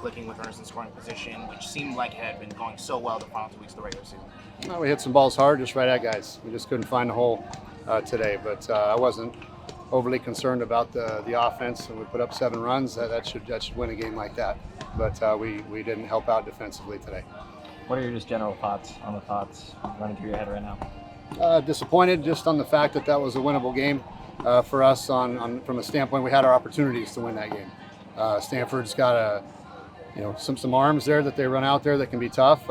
clicking with runners in scoring position, which seemed like it had been going so well the final 2 weeks of the regular season? Well, we hit some balls hard, just right at guys. We just couldn't find the hole today. But I wasn't overly concerned about the offense. When we put up 7 runs, that should win a game like that. But we didn't help out defensively today. What are your just general thoughts running through your head right now? Disappointed just on the fact that was a winnable game for us. From a standpoint, we had our opportunities to win that game. Stanford's got some arms there that they run out there that can be tough.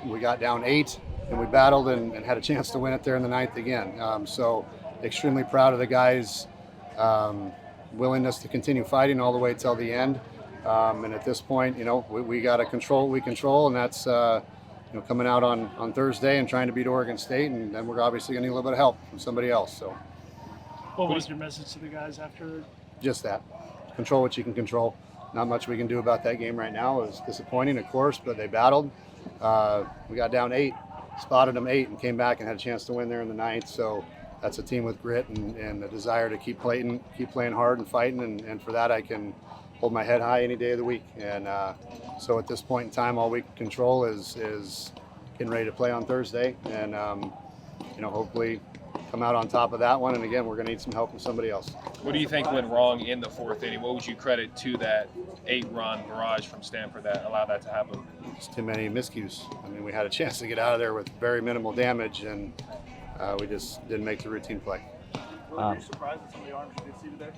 We got down 8 and we battled and had a chance to win it there in the 9th again. So extremely proud of the guys' willingness to continue fighting all the way till the end. And at this point, we got to control what we control, and that's coming out on Thursday and trying to beat Oregon State, and then we're obviously going to need a little bit of help from somebody else. So, what was your message to the guys after? Just that, control what you can control. Not much we can do about that game right now. It was disappointing, of course, but they battled. We got down 8, spotted them 8, and came back and had a chance to win there in the 9th. So that's a team with grit and the desire to keep playing hard and fighting, and for that I can hold my head high any day of the week. And so at this point in time, all we can control is getting ready to play on Thursday, and hopefully come out on top of that one. And again, we're going to need some help from somebody else. What do you think went wrong in the 4th inning? What would you credit to that 8-run barrage from Stanford that allowed that to happen? Just too many miscues. I mean, we had a chance to get out of there with very minimal damage, and we just didn't make the routine play. Were you surprised at some of the arms you did see today?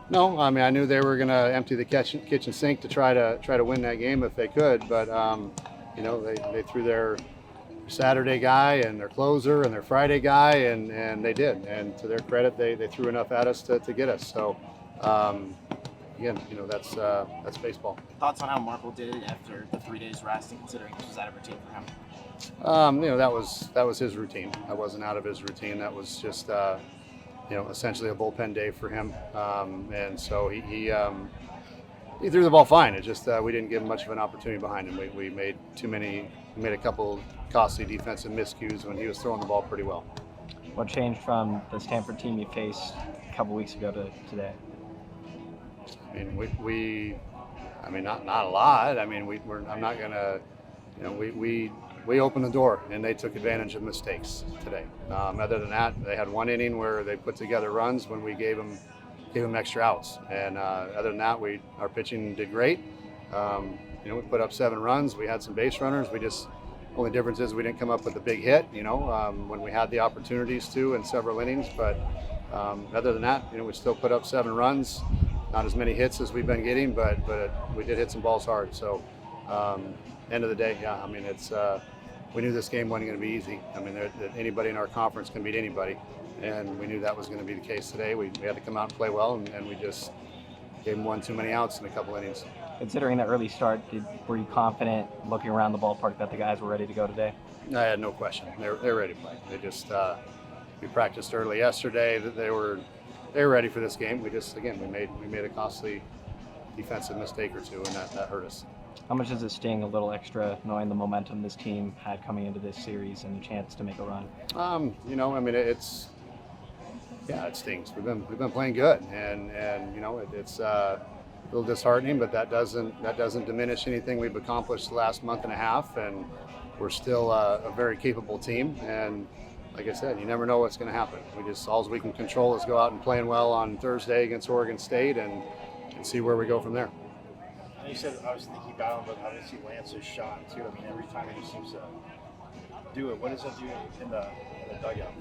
No, I mean, I knew they were going to empty the kitchen sink to try to win that game if they could, but they threw their Saturday guy and their closer and their Friday guy, and they did. And to their credit, they threw enough at us to get us. So again, that's baseball. Thoughts on how Markle did it after the 3 days rest, and considering this was out of routine for him? That was his routine. I wasn't out of his routine. That was just essentially a bullpen day for him. And so he threw the ball fine. It's just we didn't give him much of an opportunity behind him. We made a couple costly defensive miscues when he was throwing the ball pretty well. What changed from the Stanford team you faced a couple weeks ago to today? I mean, not a lot. I mean, I'm not gonna, we opened the door and they took advantage of mistakes today. Other than that, they had 1 inning where they put together runs when we gave them extra outs. And other than that, our pitching did great. We put up 7 runs. We had some base runners. Only difference is we didn't come up with a big hit, when we had the opportunities to in several innings. But other than that, we still put up 7 runs. Not as many hits as we've been getting, but we did hit some balls hard. So end of the day, yeah, I mean, we knew this game wasn't going to be easy. I mean, that anybody in our conference can beat anybody, and we knew that was going to be the case today. We had to come out and play well, and we just gave them 1 too many outs in a couple innings. Considering the early start, were you confident looking around the ballpark that the guys were ready to go today? I had no question. They're ready to play. They just we practiced early yesterday. They were ready for this game. We made a costly defensive mistake or two, and that hurt us. How much does it sting a little extra knowing the momentum this team had coming into this series and the chance to make a run? It stings. We've been playing good, and it's a little disheartening, but that doesn't diminish anything we've accomplished the last month and a half, and we're still a very capable team. And like I said, you never know what's going to happen. All we can control is go out and playing well on Thursday against Oregon State and see where we go from there. And you said obviously keep battling, but obviously Lance's shot too. I mean, every time he seems to do it. What does that do in the dugout?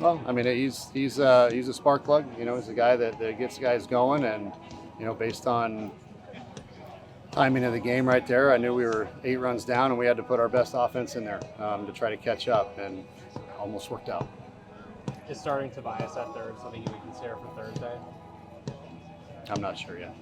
Well, I mean, he's a spark plug. He's a guy that gets guys going, and based on timing of the game right there, I knew we were 8 runs down, and we had to put our best offense in there to try to catch up, and almost worked out. Is starting Tobias at third something you would consider for Thursday? I'm not sure yet.